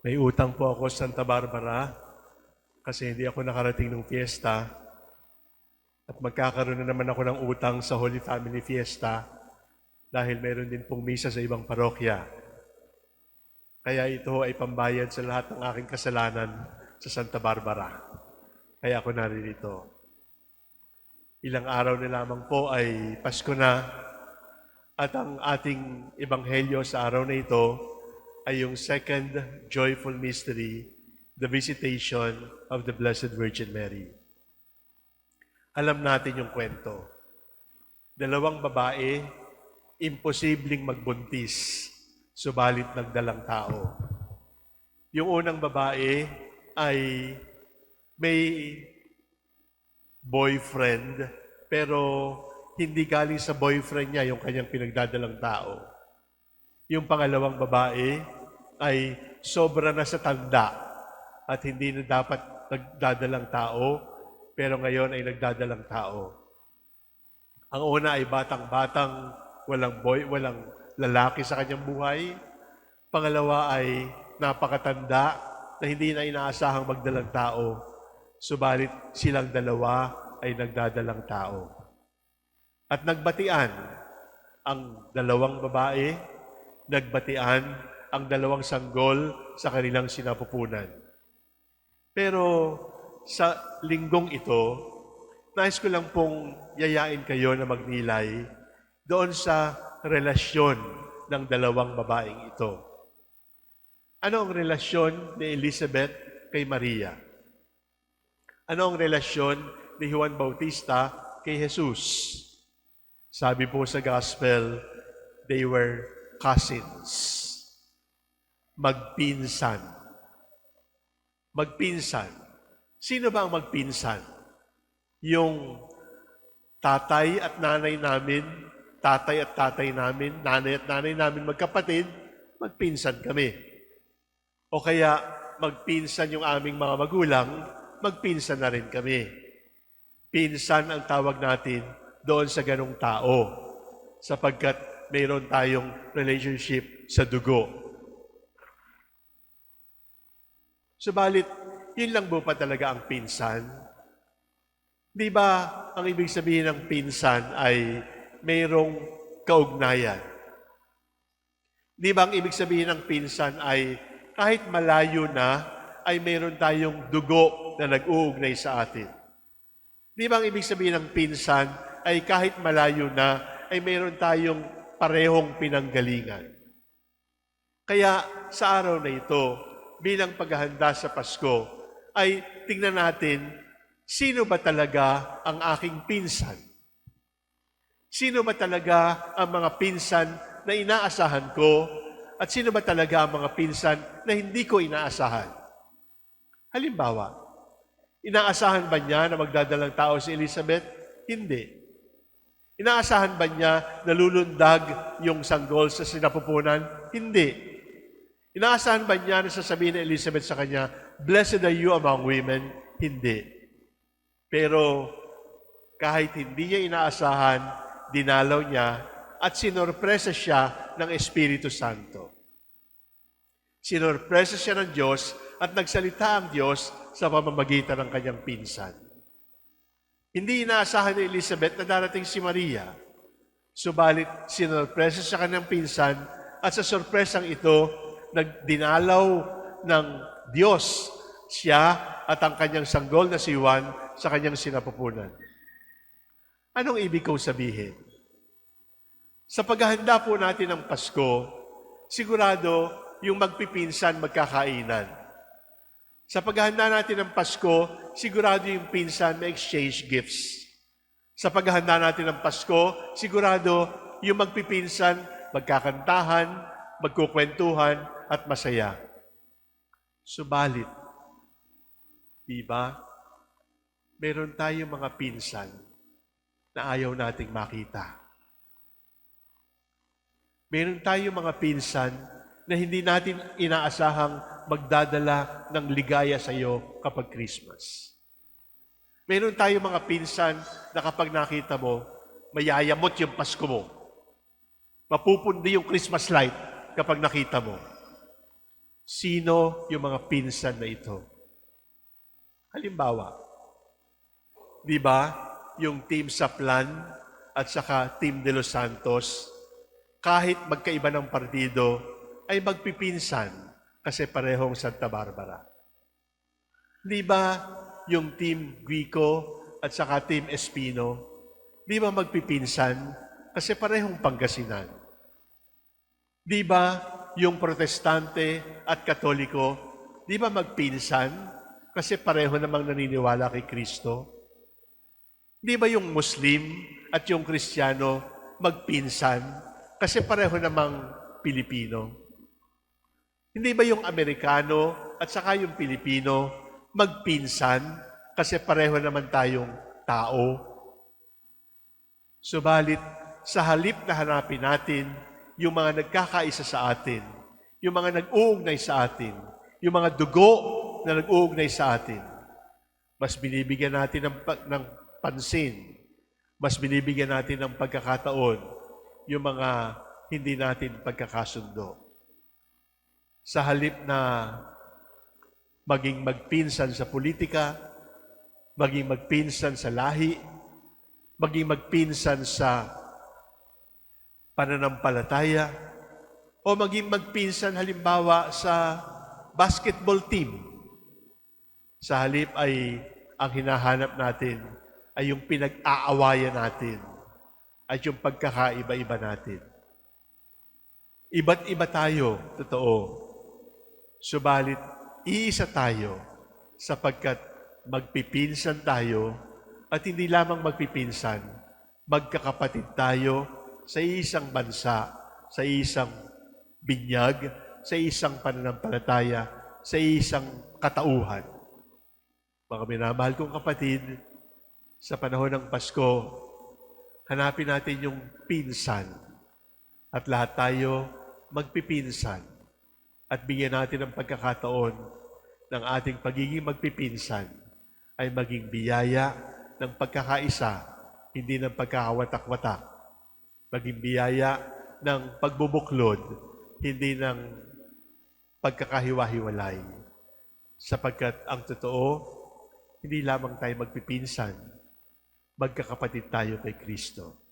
May utang po ako sa Santa Barbara kasi hindi ako nakarating ng fiesta at magkakaroon na naman ako ng utang sa Holy Family Fiesta dahil meron din pong misa sa ibang parokya. Kaya ito ay pambayad sa lahat ng aking kasalanan sa Santa Barbara. Kaya ako naririto. Ilang araw na lamang po ay Pasko na at ang ating ebanghelyo sa araw na ito ay yung second joyful mystery, the visitation of the Blessed Virgin Mary. Alam natin yung kwento. Dalawang babae, imposibleng magbuntis, subalit nagdalang tao. Yung unang babae ay may boyfriend, pero hindi galing sa boyfriend niya yung kanyang pinagdadalang tao. Yung pangalawang babae ay sobra na sa tanda at hindi na dapat nagdadalang tao, pero ngayon ay nagdadalang tao. Ang una ay batang-batang, walang lalaki sa kanyang buhay. Pangalawa ay napakatanda na hindi na inaasahang magdalang tao, subalit silang dalawa ay nagdadalang tao. At nagbatian ang dalawang babae, nagbatian ang dalawang sanggol sa kanilang sinapupunan. Pero sa linggong ito, nais ko lang pong yayain kayo na magnilay doon sa relasyon ng dalawang babaeng ito. Ano ang relasyon ni Elizabeth kay Maria? Ano ang relasyon ni Juan Bautista kay Jesus? Sabi po sa Gospel, they were cousins. Magpinsan. Magpinsan. Sino ba ang magpinsan? Yung tatay at nanay namin, nanay at nanay namin magkapatid, magpinsan kami. O kaya magpinsan yung aming mga magulang, magpinsan na rin kami. Pinsan ang tawag natin doon sa ganong tao, sapagkat mayroon tayong relationship sa dugo. Subalit, yun lang po pa talaga ang pinsan? Di ba ang ibig sabihin ng pinsan ay mayroong kaugnayan? Di ba ang ibig sabihin ng pinsan ay kahit malayo na, ay mayroon tayong dugo na nag-uugnay sa atin? Di ba ang ibig sabihin ng pinsan ay kahit malayo na, ay mayroon tayong parehong pinanggalingan? Kaya sa araw na ito, bilang paghahanda sa Pasko, ay tingnan natin, sino ba talaga ang aking pinsan? Sino ba talaga ang mga pinsan na inaasahan ko? At sino ba talaga ang mga pinsan na hindi ko inaasahan? Halimbawa, inaasahan ba niya na magdadalang tao si Elizabeth? Hindi. Inaasahan ba niya na lulundag yung sanggol sa sinapupunan? Hindi. Inaasahan ba niya na sasabihin ni Elizabeth sa kanya, "Blessed are you among women"? Hindi. Pero kahit hindi niya inaasahan, dinalaw niya at sinorpresa siya ng Espiritu Santo. Sinorpresa siya ng Diyos at nagsalita ang Diyos sa pamamagitan ng kanyang pinsan. Hindi inaasahan ni Elizabeth na darating si Maria. Subalit, sinorpresa siya kanyang pinsan at sa sorpresang ito, nagdinalaw ng Diyos siya at ang kanyang sanggol na si Juan sa kanyang sinapupunan. Anong ibig kong sabihin? Sa paghahanda po natin ng Pasko, sigurado yung magpipinsan magkakainan. Sa paghahanda natin ng Pasko, sigurado yung pinsan may exchange gifts. Sa paghahanda natin ng Pasko, sigurado yung magpipinsan magkakantahan, magkukwentuhan, at masaya. Subalit, diba, meron tayong mga pinsan na ayaw nating makita. Meron tayong mga pinsan na hindi natin inaasahang magdadala ng ligaya sa iyo kapag Christmas. Meron tayong mga pinsan na kapag nakita mo, mayayamot yung Pasko mo. Mapupundi yung Christmas light kapag nakita mo. Sino yung mga pinsan na ito? Halimbawa, di ba, yung Team Saplan at saka Team De Los Santos, kahit magkaiba ng partido, ay magpipinsan kasi parehong Santa Barbara. Di ba yung Team Guico at saka Team Espino, di ba magpipinsan kasi parehong Pangasinan? Di ba yung Protestante at Katoliko, di ba magpinsan kasi pareho namang naniniwala kay Kristo? Di ba yung Muslim at yung Kristiyano magpinsan kasi pareho namang Pilipino? Hindi ba yung Amerikano at saka yung Pilipino magpinsan kasi pareho naman tayong tao? Subalit, sa halip na hanapin natin yung mga nagkakaisa sa atin, yung mga nag-uugnay sa atin, yung mga dugo na nag-uugnay sa atin, mas binibigyan natin ng pansin, mas binibigyan natin ng pagkakataon yung mga hindi natin pagkakasundo. Sa halip na maging magpinsan sa politika, maging magpinsan sa lahi, maging magpinsan sa pananampalataya, o maging magpinsan halimbawa sa basketball team. Sa halip ay ang hinahanap natin ay yung pinag-aawayan natin at yung pagkakaiba-iba natin. Iba't iba tayo, totoo. Subalit, iisa tayo sapagkat magpipinsan tayo at hindi lamang magpipinsan, magkakapatid tayo sa isang bansa, sa isang binyag, sa isang pananampalataya, sa isang katauhan. Mga minamahal kong kapatid, sa panahon ng Pasko, hanapin natin yung pinsan at lahat tayo magpipinsan at bigyan natin ng pagkakataon ng ating pagiging magpipinsan ay maging biyaya ng pagkakaisa, hindi ng pagkakawatak-watak. Maging biyaya ng pagbubuklod, hindi ng pagkakahiwa-hiwalay. Sapagkat ang totoo, hindi lamang tayo magpipinsan, magkakapatid tayo kay Kristo.